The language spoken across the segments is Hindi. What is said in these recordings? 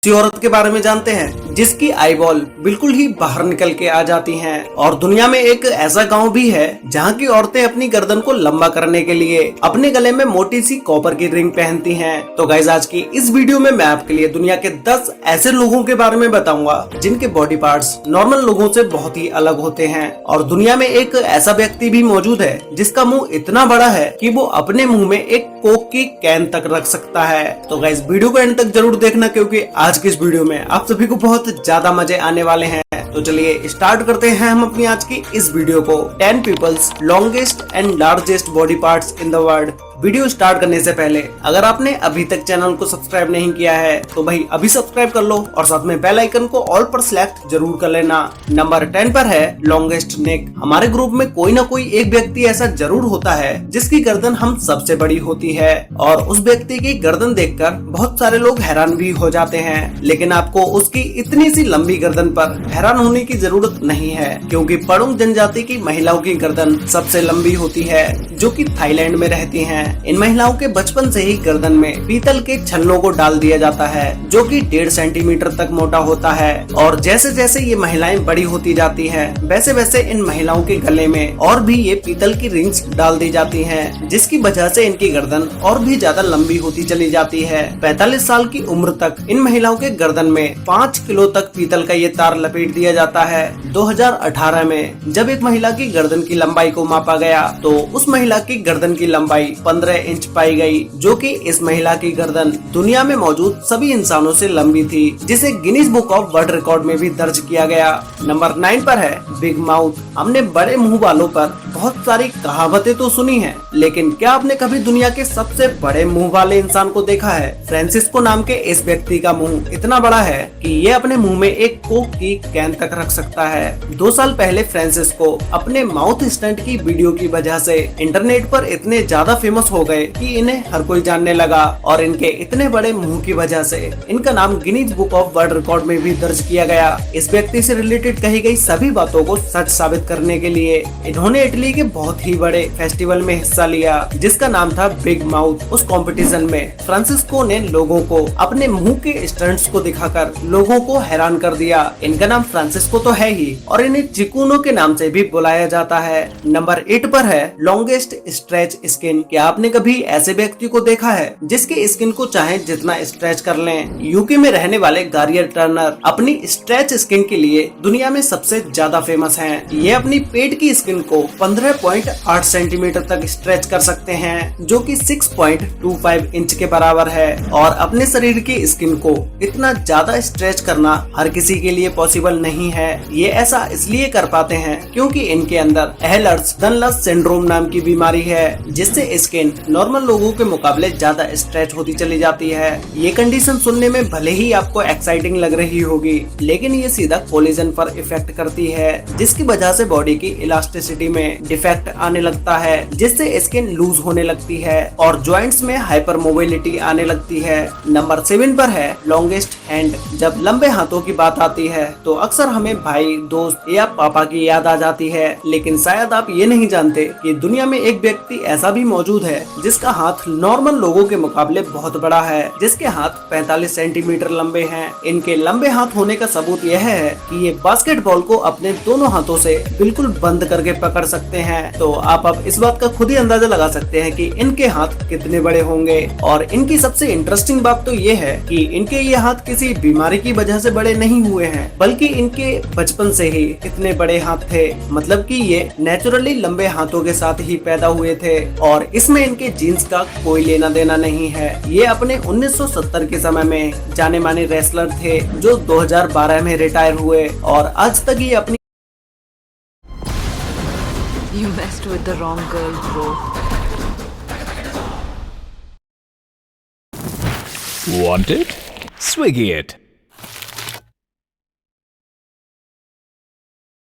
किसी औरत के बारे में जानते हैं जिसकी आईबॉल बिल्कुल ही बाहर निकल के आ जाती हैं और दुनिया में एक ऐसा गांव भी है जहां की औरतें अपनी गर्दन को लंबा करने के लिए अपने गले में मोटी सी कॉपर की रिंग पहनती हैं। तो गाइस, आज की इस वीडियो में मैं आपके लिए दुनिया के 10 ऐसे लोगों के बारे में बताऊंगा जिनके बॉडी पार्ट्स नॉर्मल लोगों से बहुत ही अलग होते हैं। और दुनिया में एक ऐसा व्यक्ति भी मौजूद है जिसका मुंह इतना बड़ा है कि वो अपने मुंह में एक कोक की कैन तक रख सकता है। तो गाइस, वीडियो को एंड तक जरूर देखना क्योंकि आज की इस वीडियो में आप सभी को बहुत ज्यादा मजे आने वाले हैं। तो चलिए स्टार्ट करते हैं हम अपनी आज की इस वीडियो को। 10 peoples longest and largest body parts in the world. Video start करने से पहले अगर आपने अभी तक चैनल को सब्सक्राइब नहीं किया है तो भाई अभी सब्सक्राइब कर लो और साथ में बेल आइकन को ऑल पर सिलेक्ट जरूर कर लेना। नंबर 10 पर है लॉन्गेस्ट नेक। हमारे ग्रुप में कोई ना कोई एक व्यक्ति ऐसा जरूर होता है जिसकी गर्दन हम सबसे बड़ी होती है और उस व्यक्ति की गर्दन देखकर बहुत सारे लोग हैरान भी हो जाते हैं। लेकिन आपको उसकी इतनी सी लंबी गर्दन पर हैरान होने की जरूरत नहीं है क्योंकि पड़ुंग जनजाति की महिलाओं की गर्दन सबसे लंबी होती है जो कि थाईलैंड में रहती हैं। इन महिलाओं के बचपन से ही गर्दन में पीतल के छल्लों को डाल दिया जाता है जो कि 1.5 सेंटीमीटर तक मोटा होता है। और जैसे जैसे ये महिलाएं बड़ी होती जाती हैं, वैसे वैसे इन महिलाओं के गले में और भी ये पीतल की रिंग्स डाल दी जाती हैं, जिसकी वजह से इनकी गर्दन और भी ज्यादा लंबी होती चली जाती है। 45 साल की उम्र तक इन महिलाओं के गर्दन में 5 किलो तक पीतल का ये तार लपेट दिया जाता है। 2018 में जब एक महिला की गर्दन की लंबाई को मापा गया तो उस महिला की गर्दन की लंबाई 15 इंच पाई गई, जो कि इस महिला की गर्दन दुनिया में मौजूद सभी इंसानों से लंबी थी, जिसे Guinness book of world record में भी दर्ज किया गया। नंबर 9 पर है बिग माउथ। हमने बड़े मुंह वालों पर बहुत सारी कहावतें तो सुनी हैं, लेकिन क्या आपने कभी दुनिया के सबसे बड़े मुंह वाले इंसान को देखा है? फ्रांसिस्को नाम के इस व्यक्ति का मुंह इतना बड़ा है कि ये अपने मुंह में एक कोक की कैन तक रख सकता है। 2 साल पहले फ्रांसिस्को अपने माउथ स्टंट की वीडियो की वजह से इंटरनेट पर इतने ज्यादा फेमस हो गए कि इन्हें हर कोई जानने लगा और इनके इतने बड़े मुंह की वजह से इनका नाम Guinness book of world record में भी दर्ज किया गया। इस व्यक्ति से रिलेटेड कही गई सभी बातों को सच साबित करने के लिए इन्होंने इटली के बहुत ही बड़े फेस्टिवल में हिस्सा लिया जिसका नाम था बिग माउथ। उस कंपटीशन में फ्रांसिस्को ने लोगों को अपने मुंह के स्टंट्स को दिखाकर लोगों को हैरान कर दिया। इनका नाम फ्रांसिस्को तो है ही और इन्हें चिकुनो के नाम से भी बुलाया जाता है। नंबर 8 पर है लॉन्गेस्ट स्ट्रेच स्किन। क्या आपने कभी ऐसे व्यक्ति को देखा है जिसके स्किन को चाहे जितना स्ट्रेच कर लें? यूके में रहने वाले गारियर टर्नर अपनी स्ट्रेच स्किन के लिए दुनिया में सबसे ज्यादा फेमस हैं। ये अपनी पेट की स्किन को 15.8 सेंटीमीटर तक स्ट्रेच कर सकते हैं जो कि 6.25 इंच के बराबर है। और अपने शरीर की स्किन को इतना ज्यादा स्ट्रेच करना हर किसी के लिए पॉसिबल नहीं है। ये ऐसा इसलिए कर पाते हैं क्योंकि इनके अंदर एहलर्स डनलस सिंड्रोम नाम की बीमारी है जिससे स्किन नॉर्मल लोगों के मुकाबले ज्यादा स्ट्रेच होती चली जाती है। ये कंडीशन सुनने में भले ही आपको एक्साइटिंग लग रही होगी, लेकिन ये सीधा कोलिजन पर इफेक्ट करती है जिसकी वजह से बॉडी की इलास्टिसिटी में डिफेक्ट आने लगता है जिससे स्किन लूज होने लगती है और जॉइंट्स में हाइपर मोबिलिटी आने लगती है। नंबर 7 पर है लॉन्गेस्ट हैंड। जब लंबे हाथों की बात आती है तो अक्सर हमें भाई, दोस्त या पापा की याद आ जाती है, लेकिन शायद आप ये नहीं जानते कि दुनिया में एक व्यक्ति ऐसा भी मौजूद है जिसका हाथ नॉर्मल लोगों के मुकाबले बहुत बड़ा है, जिसके हाथ 45 सेंटीमीटर लंबे हैं। इनके लंबे हाथ होने का सबूत यह है कि ये बास्केटबॉल को अपने दोनों हाथों से बिल्कुल बंद करके पकड़ सकते हैं। तो आप अब इस बात का खुद ही अंदाजा लगा सकते हैं कि इनके हाथ कितने बड़े होंगे। और इनकी सबसे इंटरेस्टिंग बात तो ये है कि इनके ये हाथ किसी बीमारी की वजह से बड़े नहीं हुए हैं, बल्कि इनके बचपन से ही इतने बड़े हाथ थे। मतलब कि ये नेचुरली लंबे हाथों के साथ ही पैदा हुए थे और इसमें इनके जीन्स का कोई लेना देना नहीं है। ये अपने 1970 के समय में जाने माने रेसलर थे जो 2012 में रिटायर हुए और आज तक ये अपनी You messed with the wrong girl, bro. Want it? Swiggy it.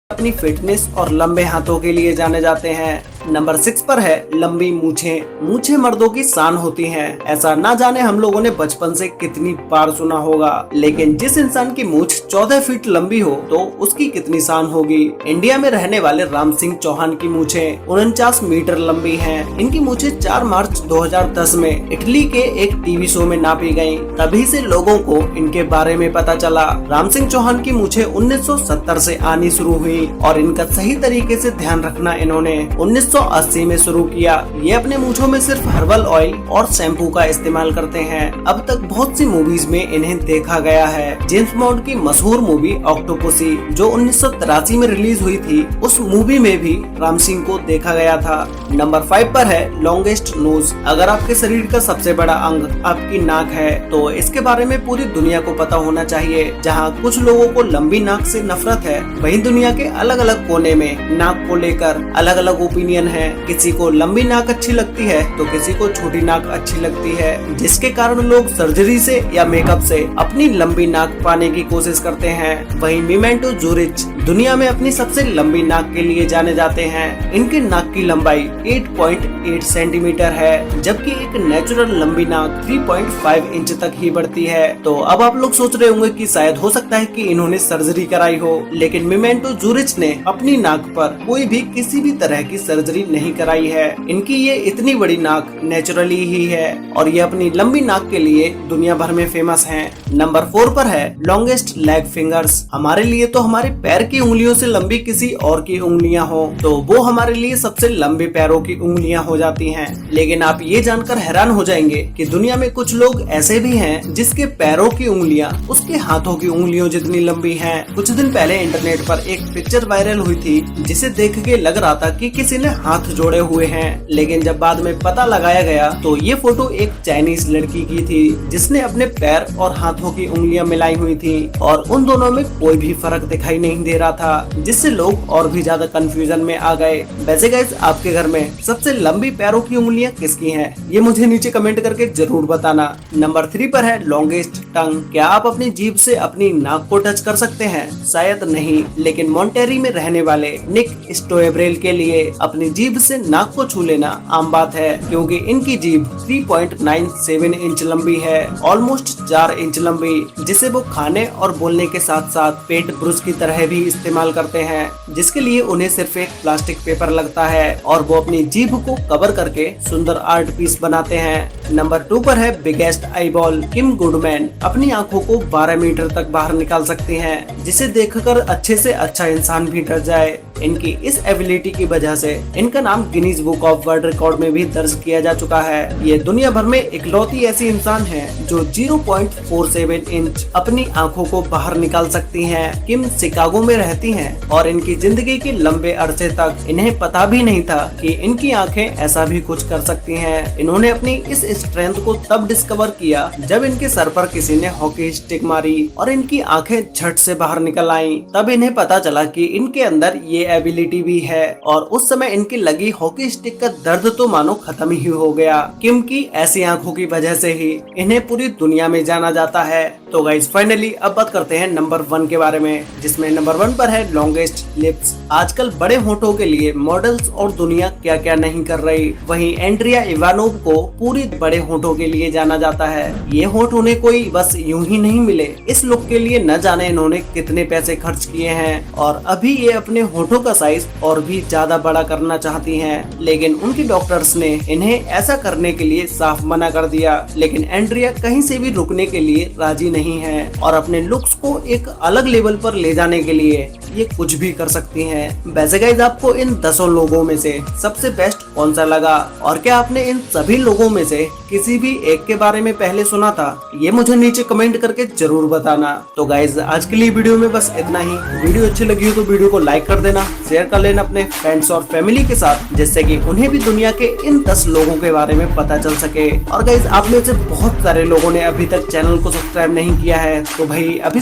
अपनी फिटनेस और लंबे हाथों के लिए जाने जाते हैं। नंबर 6 पर है लंबी मूछें। मूछें मर्दों की शान होती हैं। ऐसा ना जाने हम लोगों ने बचपन से कितनी बार सुना होगा, लेकिन जिस इंसान की मूछ 14 फीट लंबी हो तो उसकी कितनी शान होगी। इंडिया में रहने वाले राम सिंह चौहान की मूछें 49 मीटर लंबी हैं। इनकी मूछें 4 मार्च 2010 में इटली के एक टीवी शो में नापी गयी। तभी से लोगों को इनके बारे में पता चला। राम सिंह चौहान की मूछें 1970 से आनी शुरू हुई और इनका सही तरीके से ध्यान रखना इन्होंने 1980 में शुरू किया। ये अपने मूछों में सिर्फ हर्बल ऑयल और शैम्पू का इस्तेमाल करते हैं। अब तक बहुत सी मूवीज में इन्हें देखा गया है। जेम्स बॉन्ड की मशहूर मूवी ऑक्टोपसी जो 1983 में रिलीज हुई थी, उस मूवी में भी राम सिंह को देखा गया था। नंबर 5 पर है लॉन्गेस्ट नोज। अगर आपके शरीर का सबसे बड़ा अंग आपकी नाक है तो इसके बारे में पूरी दुनिया को पता होना चाहिए। जहाँ कुछ लोगों को लंबी नाक से नफरत है, वहीं दुनिया के अलग अलग कोने में नाक को लेकर अलग अलग ओपिनियन है। किसी को लंबी नाक अच्छी लगती है तो किसी को छोटी नाक अच्छी लगती है, जिसके कारण लोग सर्जरी से या मेकअप से अपनी लंबी नाक पाने की कोशिश करते हैं। वहीं मिमेंटो जूरिच दुनिया में अपनी सबसे लंबी नाक के लिए जाने जाते हैं। इनके नाक की लंबाई 8.8 सेंटीमीटर है, जबकि एक नेचुरल लंबी नाक 3.5 इंच तक ही बढ़ती है। तो अब आप लोग सोच रहे होंगे कि शायद हो सकता है कि इन्होंने सर्जरी कराई हो, लेकिन मिमेंटो जूरिच ने अपनी नाक पर कोई भी किसी भी तरह की सर्जरी नहीं कराई है। इनकी ये इतनी बड़ी नाक नेचुरली ही है और ये अपनी लंबी नाक के लिए दुनिया भर में फेमस हैं। नंबर 4 पर है लॉन्गेस्ट लेग फिंगर्स। हमारे लिए तो हमारे पैर की उंगलियों से लंबी किसी और की उंगलियां हो तो वो हमारे लिए सबसे लंबी पैरों की उंगलियां हो जाती हैं। लेकिन आप ये जानकर हैरान हो जाएंगे कि दुनिया में कुछ लोग ऐसे भी हैं जिसके पैरों की उंगलियां उसके हाथों की उंगलियों जितनी लंबी हैं। कुछ दिन पहले इंटरनेट पर एक पिक्चर वायरल हुई थी जिसे देख के लग रहा था कि किसी ने हाथ जोड़े हुए हैं, लेकिन जब बाद में पता लगाया गया तो ये फोटो एक चाइनीज लड़की की थी जिसने अपने पैर और हाथों की उंगलियां मिलाई हुई थी और उन दोनों में कोई भी फर्क दिखाई नहीं दे रहा था, जिससे लोग और भी ज्यादा कंफ्यूजन में आ गए। वैसे गाइस, आपके घर में सबसे लंबी पैरों की उंगलियां किसकी हैं? ये मुझे नीचे कमेंट करके जरूर बताना। नंबर 3 पर है लॉन्गेस्ट टंग। क्या आप अपनी जीभ से अपनी नाक को टच कर सकते हैं? शायद नहीं, लेकिन मॉन्टेरी में रहने वाले निक स्टोएब्रेल के लिए अपनी जीभ से नाक को छू लेना आम बात है, क्योंकि इनकी जीभ 3.97 इंच लंबी है, ऑलमोस्ट 4 इंच लंबी, जिसे वो खाने और बोलने के साथ साथ पेट ब्रश की तरह भी इस्तेमाल करते हैं, जिसके लिए उन्हें सिर्फ एक प्लास्टिक पेपर लगता है और वो अपनी जीभ को कवर करके सुंदर आर्ट पीस बनाते हैं। नंबर 2 पर है बिगेस्ट आईबॉल। किम गुडमैन अपनी आंखों को 12 मीटर तक बाहर निकाल सकती हैं, जिसे देखकर अच्छे से अच्छा इंसान भी डर जाए। इनकी इस एबिलिटी की वजह से इनका नाम Guinness book of world record में भी दर्ज किया जा चुका है। ये दुनिया भर में इकलौती ऐसी इंसान है जो 0.47 इंच अपनी आंखों को बाहर निकाल सकती हैं। किम शिकागो में रहती हैं और इनकी जिंदगी के लंबे अरसे तक इन्हें पता भी नहीं था कि इनकी आंखें ऐसा भी कुछ कर सकती हैं। इन्होंने अपनी इस स्ट्रेंथ को तब डिस्कवर किया जब इनके सर पर किसी ने हॉकी स्टिक मारी और इनकी आंखें झट से बाहर निकल आईं। तब इन्हें पता चला कि इनके अंदर ये एबिलिटी भी है और उस समय इनकी लगी हॉकी स्टिक का दर्द तो मानो खत्म ही हो गया। किम की ऐसी आंखों की वजह से ही इन्हें पूरी दुनिया में जाना जाता है। तो गाइस, फाइनली अब बात करते हैं नंबर 1 के बारे में, जिसमें नंबर 1 पर है लॉन्गेस्ट लिप्स। आजकल बड़े होठों के लिए मॉडल्स और दुनिया क्या क्या नहीं कर रही। वहीं एंड्रिया इवानोव को पूरी बड़े होठों के लिए जाना जाता है। ये होठ उन्हें कोई बस यूं ही नहीं मिले, इस लुक के लिए न जाने इन्होंने कितने पैसे खर्च किए हैं और अभी ये अपने होठों का साइज और भी ज्यादा बड़ा करना चाहती हैं, लेकिन उनकी डॉक्टर्स ने इन्हें ऐसा करने के लिए साफ मना कर दिया। लेकिन एंड्रिया कहीं से भी रुकने के लिए राजी नहीं है और अपने लुक्स को एक अलग लेवल पर ले जाने के लिए ये कुछ भी कर सकती हैं। वैसे गाइस, आपको इन 10 लोगों में से सबसे बेस्ट कौन सा लगा और क्या आपने इन सभी लोगों में से किसी भी एक के बारे में पहले सुना था? ये मुझे नीचे कमेंट करके जरूर बताना। तो गाइस, आज के लिए वीडियो में बस इतना ही। वीडियो अच्छी लगी हो तो वीडियो को लाइक कर देना, शेयर कर लेना अपने फ्रेंड्स और फैमिली के साथ, जिससे कि उन्हें भी दुनिया के इन 10 लोगों के बारे में पता चल सके। और गाइस, आप में से बहुत सारे लोगों ने अभी तक चैनल को सब्सक्राइब नहीं किया है, तो भाई अभी